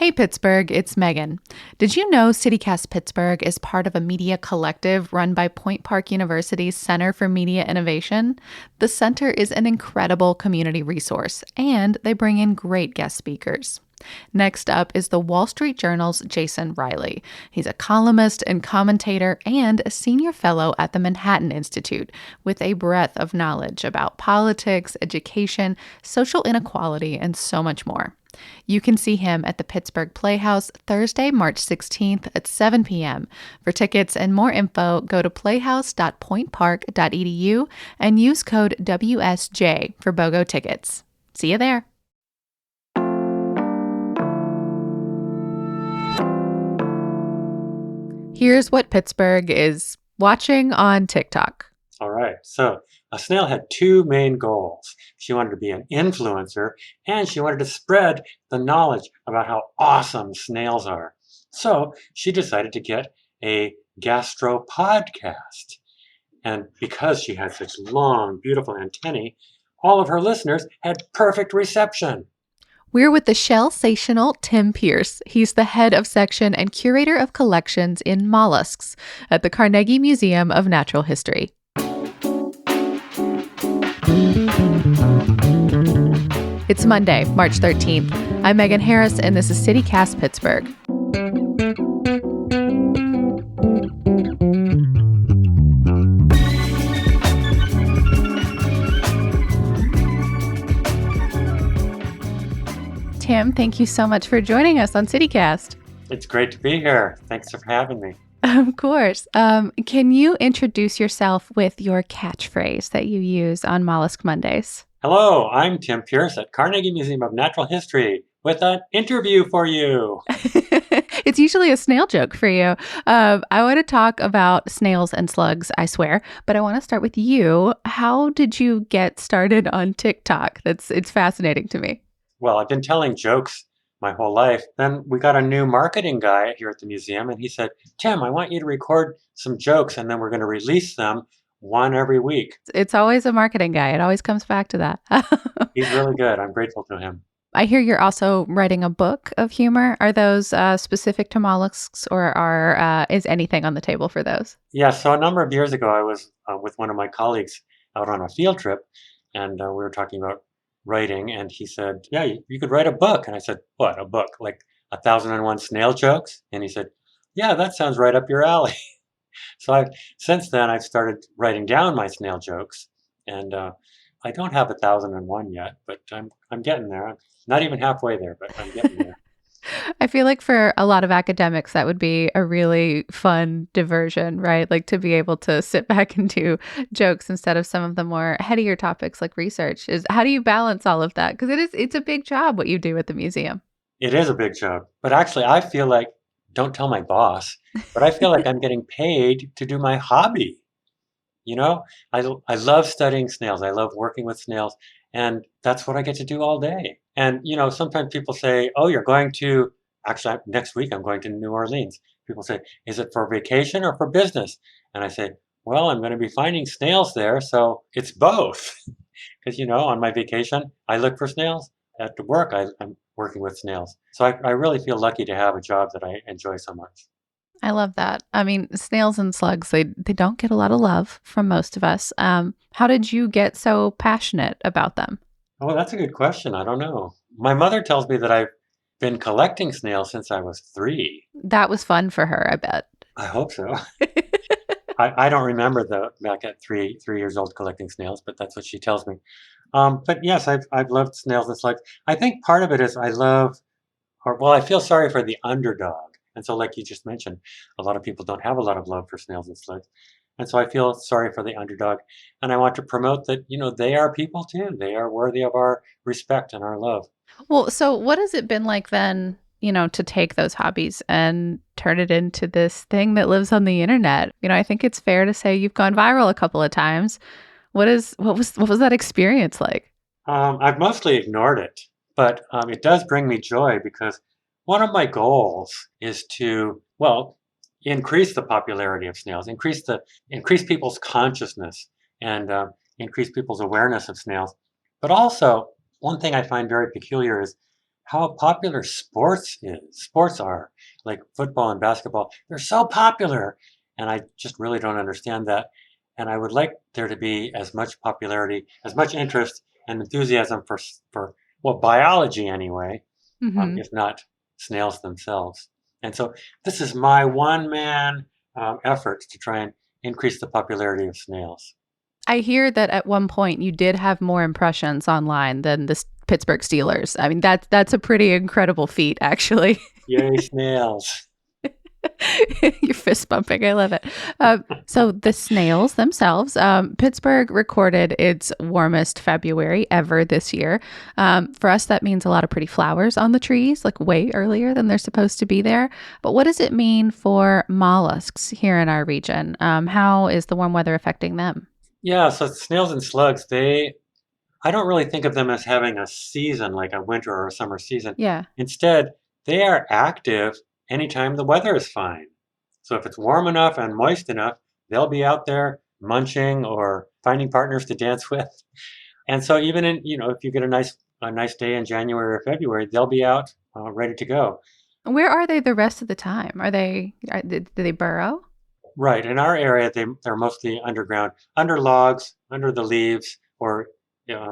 Hey Pittsburgh, it's Megan. Did you know CityCast Pittsburgh is part of a media collective run by Point Park University's Center for Media Innovation? The center is an incredible community resource, and they bring in great guest speakers. Next up is the Wall Street Journal's Jason Riley. He's a columnist and commentator and a senior fellow at the Manhattan Institute with a breadth of knowledge about politics, education, social inequality, and so much more. You can see him at the Pittsburgh Playhouse Thursday, March 16th at 7 p.m. For tickets and more info, go to playhouse.pointpark.edu and use code WSJ for BOGO tickets. See you there. Here's what Pittsburgh is watching on TikTok. All right. So Snail had two main goals. She wanted to be an influencer and she wanted to spread the knowledge about how awesome snails are. So she decided to get a gastro podcast. And because she had such long, beautiful antennae, all of her listeners had perfect reception. We're with the shell-sational Tim Pierce. He's the head of section and curator of collections in mollusks at the Carnegie Museum of Natural History. It's Monday, March 13th. I'm Megan Harris, and this is CityCast Pittsburgh. Tim, thank you so much for joining us on CityCast. It's great to be here. Thanks for having me. Of course. Can you introduce yourself with your catchphrase that you use on Mollusk Mondays? Hello, I'm Tim Pierce at Carnegie Museum of Natural History with an interview for you. It's usually a snail joke for you. I want to talk about snails and slugs, I swear, but I want to start with you. How did you get started on TikTok? It's fascinating to me. Well, I've been telling jokes my whole life. Then we got a new marketing guy here at the museum, and he said, Tim, I want you to record some jokes, and then we're going to release them one every week. It's always a marketing guy. It always comes back to that. He's really good. I'm grateful to him. I hear you're also writing a book of humor. Are those specific to mollusks, or is anything on the table for those? Yeah, so a number of years ago, I was with one of my colleagues out on a field trip, and we were talking about writing, and he said, yeah, you could write a book. And I said, what, a book? Like 1001 snail jokes? And he said, yeah, that sounds right up your alley. So since then, I've started writing down my snail jokes, and I don't have 1001 yet, but I'm getting there. I'm not even halfway there, but I'm getting there. I feel like for a lot of academics, that would be a really fun diversion, right? Like to be able to sit back and do jokes instead of some of the more headier topics like research. How do you balance all of that? Because it's a big job what you do at the museum. It is a big job. But actually, I feel like, don't tell my boss, but I feel like I'm getting paid to do my hobby. You know, I love studying snails. I love working with snails. And that's what I get to do all day. And, sometimes people say, oh, you're going to, actually, next week I'm going to New Orleans. People say, is it for vacation or for business? And I say, well, I'm going to be finding snails there. So it's both. Because, on my vacation, I look for snails. At work, I'm working with snails. So I really feel lucky to have a job that I enjoy so much. I love that. I mean, snails and slugs, they don't get a lot of love from most of us. How did you get so passionate about them? Oh, that's a good question. I don't know. My mother tells me that I've been collecting snails since I was 3. That was fun for her, I bet. I hope so. I don't remember back at 3 years old collecting snails, but that's what she tells me. But yes, I've loved snails and slugs. I think part of it is I feel sorry for the underdog. And so, like you just mentioned, a lot of people don't have a lot of love for snails and slugs. And so I feel sorry for the underdog. And I want to promote that, they are people too. They are worthy of our respect and our love. Well, so what has it been like then, to take those hobbies and turn it into this thing that lives on the internet? I think it's fair to say you've gone viral a couple of times. What was that experience like? I've mostly ignored it, but it does bring me joy because one of my goals is to, increase the popularity of snails, increase people's consciousness, and increase people's awareness of snails. But also, one thing I find very peculiar is how popular sports are, like football and basketball. They're so popular, and I just really don't understand that. And I would like there to be as much popularity, as much interest and enthusiasm for well, biology anyway, Hmm. if not snails themselves. And so this is my one man effort to try and increase the popularity of snails. I hear that at one point you did have more impressions online than the Pittsburgh Steelers. I mean, that's a pretty incredible feat, actually. Yay, snails! You're fist bumping. I love it. So the snails themselves, Pittsburgh recorded its warmest February ever this year. For us, that means a lot of pretty flowers on the trees, like way earlier than they're supposed to be there. But what does it mean for mollusks here in our region? How is the warm weather affecting them? Yeah, so snails and slugs, I don't really think of them as having a season like a winter or a summer season. Yeah. Instead, they are active anytime the weather is fine. So if it's warm enough and moist enough, they'll be out there munching or finding partners to dance with. And so even if you get a nice day in January or February, they'll be out ready to go. Where are they the rest of the time? Do they burrow? Right. In our area, they're mostly underground, under logs, under the leaves, or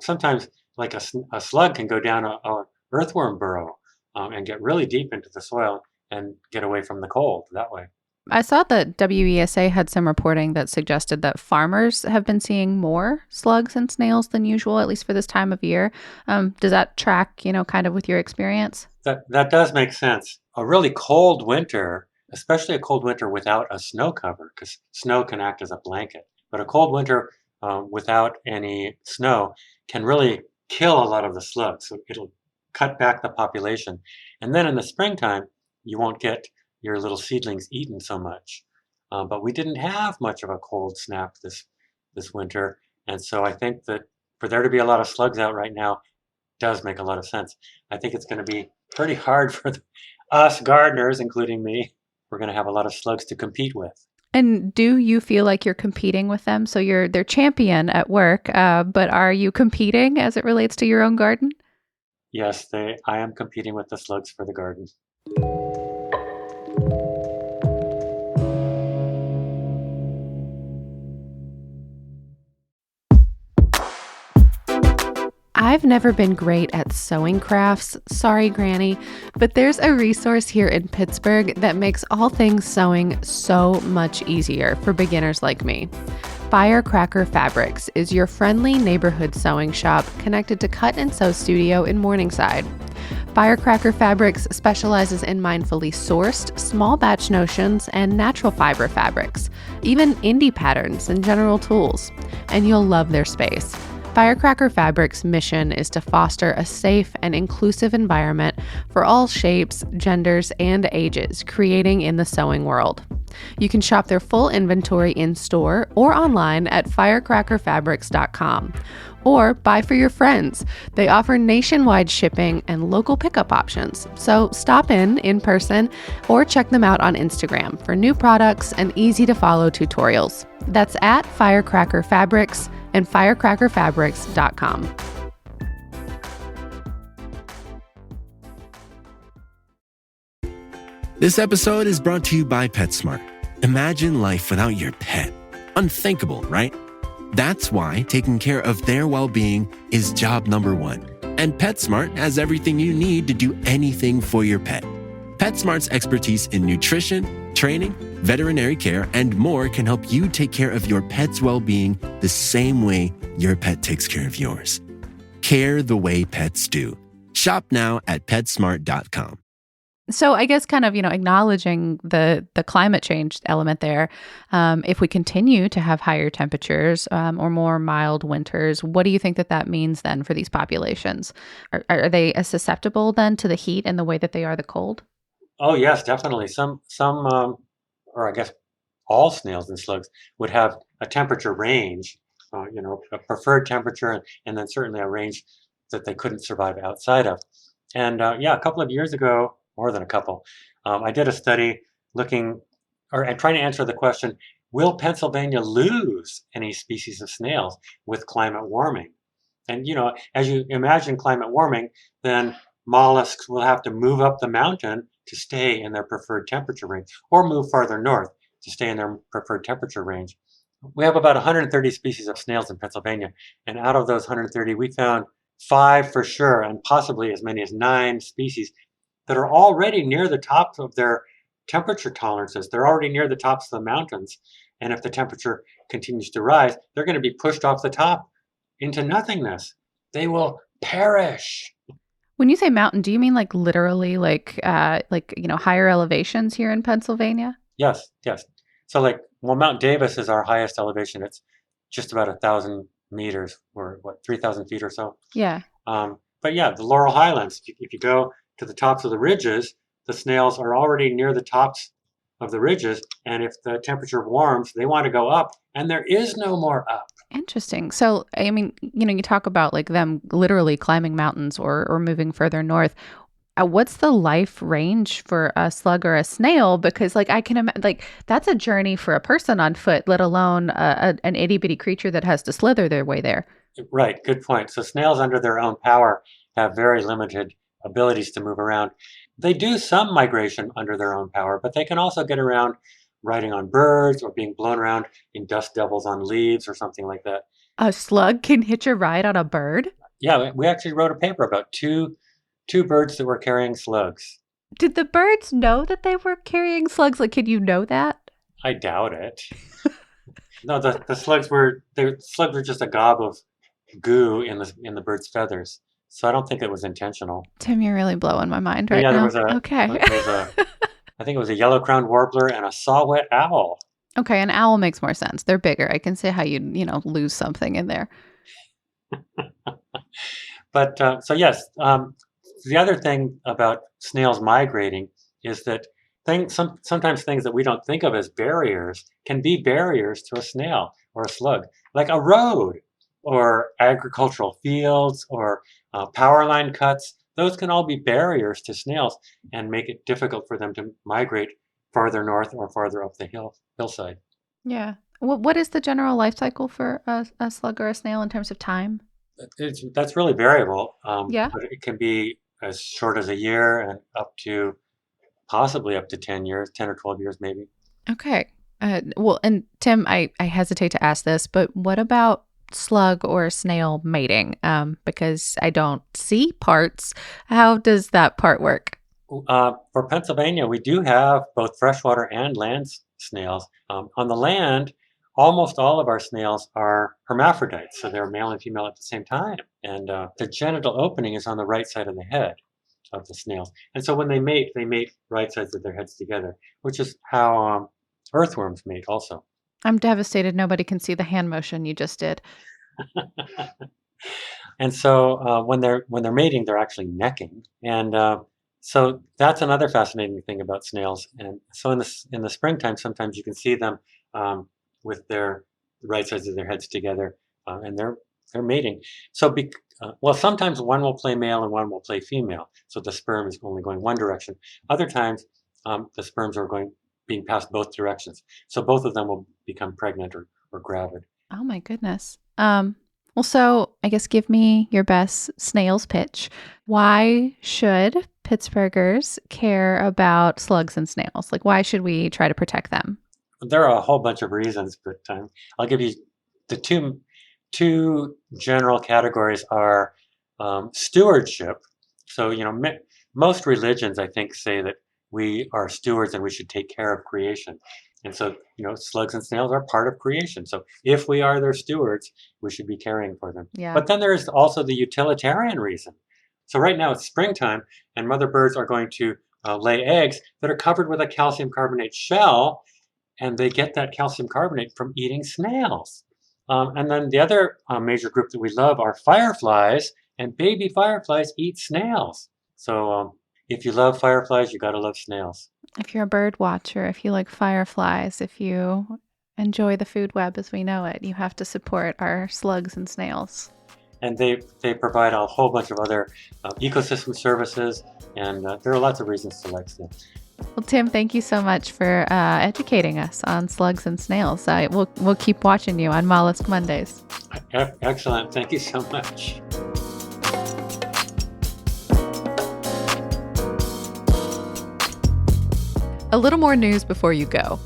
sometimes like a slug can go down a earthworm burrow and get really deep into the soil and get away from the cold that way. I saw that WESA had some reporting that suggested that farmers have been seeing more slugs and snails than usual, at least for this time of year. Does that track, kind of with your experience? That does make sense. A really cold winter, especially a cold winter without a snow cover, because snow can act as a blanket. But a cold winter without any snow can really kill a lot of the slugs. So it'll cut back the population. And then in the springtime, you won't get your little seedlings eaten so much. But we didn't have much of a cold snap this winter, and so I think that for there to be a lot of slugs out right now does make a lot of sense. I think it's going to be pretty hard for us gardeners, including me. We're going to have a lot of slugs to compete with. And do you feel like you're competing with them? So you're their champion at work, but are you competing as it relates to your own garden? Yes, I am competing with the slugs for the garden. I've never been great at sewing crafts, sorry, Granny, but there's a resource here in Pittsburgh that makes all things sewing so much easier for beginners like me. Firecracker Fabrics is your friendly neighborhood sewing shop connected to Cut and Sew Studio in Morningside. Firecracker Fabrics specializes in mindfully sourced, small batch notions and natural fiber fabrics, even indie patterns and general tools. And you'll love their space. Firecracker Fabrics' mission is to foster a safe and inclusive environment for all shapes, genders, and ages, creating in the sewing world. You can shop their full inventory in store or online at firecrackerfabrics.com. Or buy for your friends. They offer nationwide shipping and local pickup options. So stop in person, or check them out on Instagram for new products and easy to follow tutorials. That's at Firecracker Fabrics and firecrackerfabrics.com. This episode is brought to you by PetSmart. Imagine life without your pet. Unthinkable, right? That's why taking care of their well-being is job number one. And PetSmart has everything you need to do anything for your pet. PetSmart's expertise in nutrition, training, veterinary care, and more can help you take care of your pet's well-being the same way your pet takes care of yours. Care the way pets do. Shop now at PetSmart.com. So I guess kind of, acknowledging the climate change element there, if we continue to have higher temperatures or more mild winters, what do you think that means then for these populations? Are they as susceptible then to the heat in the way that they are the cold? Oh yes, definitely. Or I guess all snails and slugs would have a temperature range, a preferred temperature, and then certainly a range that they couldn't survive outside of. And yeah, a couple of years ago, more than a couple, I did a study looking and trying to answer the question, will Pennsylvania lose any species of snails with climate warming? And as you imagine climate warming, then mollusks will have to move up the mountain to stay in their preferred temperature range, or move farther north to stay in their preferred temperature range. We have about 130 species of snails in Pennsylvania, and out of those 130, we found 5 for sure, and possibly as many as 9 species that are already near the tops of their temperature tolerances. They're already near the tops of the mountains, and if the temperature continues to rise, they're going to be pushed off the top into nothingness. They will perish. When you say mountain, do you mean like literally higher elevations here in Pennsylvania? Yes, yes. So Mount Davis is our highest elevation. It's just about 1,000 meters, or 3,000 feet or so. Yeah. But yeah, the Laurel Highlands, if you go to the tops of the ridges, the snails are already near the tops of the ridges. And if the temperature warms, they want to go up, and there is no more up. Interesting. So, I mean, you talk about like them literally climbing mountains or moving further north. What's the life range for a slug or a snail? Because like I can imagine, like that's a journey for a person on foot, let alone an itty bitty creature that has to slither their way there. Right, good point. So snails under their own power have very limited abilities to move around. They do some migration under their own power, but they can also get around riding on birds or being blown around in dust devils on leaves or something like that. A slug can hitch a ride on a bird? Yeah, we actually wrote a paper about two birds that were carrying slugs. Did the birds know that they were carrying slugs? Like, can you know that? I doubt it. No, the slugs were just a gob of goo in the bird's feathers. So I don't think it was intentional. Tim, you're really blowing my mind right now. There was okay. I think it was a yellow-crowned warbler and a saw-whet owl. Okay, an owl makes more sense. They're bigger. I can see how you'd, lose something in there. But so yes, the other thing about snails migrating is that sometimes things that we don't think of as barriers can be barriers to a snail or a slug, like a road or agricultural fields or power line cuts. Those can all be barriers to snails and make it difficult for them to migrate farther north or farther up the hillside. Yeah. What is the general life cycle for a slug or a snail in terms of time? That's really variable. Yeah. But it can be as short as a year and possibly up to 10 years, 10 or 12 years maybe. Okay. Well, and Tim, I hesitate to ask this, but what about slug or snail mating? Because I don't see parts. How does that part work? For Pennsylvania, we do have both freshwater and land snails. On the land, almost all of our snails are hermaphrodites, so they're male and female at the same time. And the genital opening is on the right side of the head of the snails. And so when they mate right sides of their heads together, which is how earthworms mate also. I'm devastated nobody can see the hand motion you just did. And so when they're mating, they're actually necking. And so that's another fascinating thing about snails. And so in the springtime, sometimes you can see them with their right sides of their heads together, and they're mating. So sometimes one will play male and one will play female. So the sperm is only going one direction. Other times, the sperms are being passed both directions. So both of them will become pregnant or gravid. Oh my goodness. Well, so I guess give me your best snails pitch. Why should Pittsburghers care about slugs and snails? Like, why should we try to protect them? There are a whole bunch of reasons, but I'll give you the two general categories are stewardship. So, most religions, I think, say that we are stewards and we should take care of creation. And so, slugs and snails are part of creation. So if we are their stewards, we should be caring for them. Yeah. But then there's also the utilitarian reason. So right now it's springtime and mother birds are going to lay eggs that are covered with a calcium carbonate shell, and they get that calcium carbonate from eating snails. And then the other major group that we love are fireflies, and baby fireflies eat snails. So if you love fireflies, you got to love snails. If you're a bird watcher, if you like fireflies, if you enjoy the food web as we know it, you have to support our slugs and snails. And they provide a whole bunch of other ecosystem services, and there are lots of reasons to like snails. Well, Tim, thank you so much for educating us on slugs and snails. We'll keep watching you on Mollusk Mondays. Excellent. Thank you so much. A little more news before you go.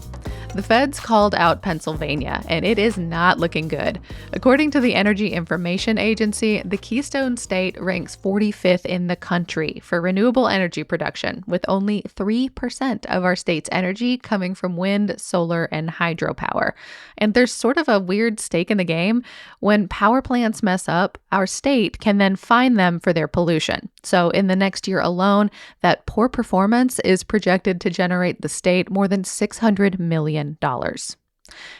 The feds called out Pennsylvania, and it is not looking good. According to the Energy Information Agency, the Keystone State ranks 45th in the country for renewable energy production, with only 3% of our state's energy coming from wind, solar, and hydropower. And there's sort of a weird stake in the game. When power plants mess up, our state can then fine them for their pollution. So in the next year alone, that poor performance is projected to generate the state more than $600 million.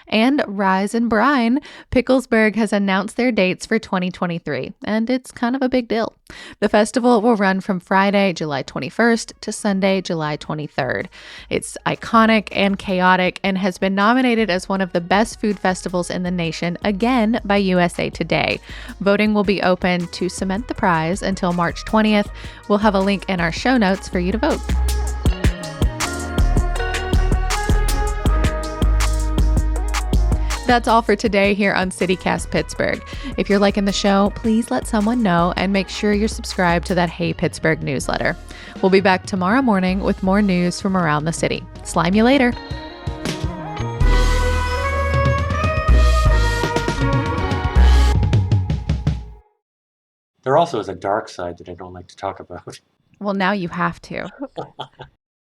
And Rise and Brine, Picklesburg has announced their dates for 2023, and it's kind of a big deal. The festival will run from Friday, July 21st to Sunday, July 23rd. It's iconic and chaotic and has been nominated as one of the best food festivals in the nation again by USA Today. Voting will be open to cement the prize until March 20th. We'll have a link in our show notes for you to vote. That's all for today here on CityCast Pittsburgh. If you're liking the show, please let someone know and make sure you're subscribed to that Hey Pittsburgh newsletter. We'll be back tomorrow morning with more news from around the city. Slime you later. There also is a dark side that I don't like to talk about. Well, now you have to.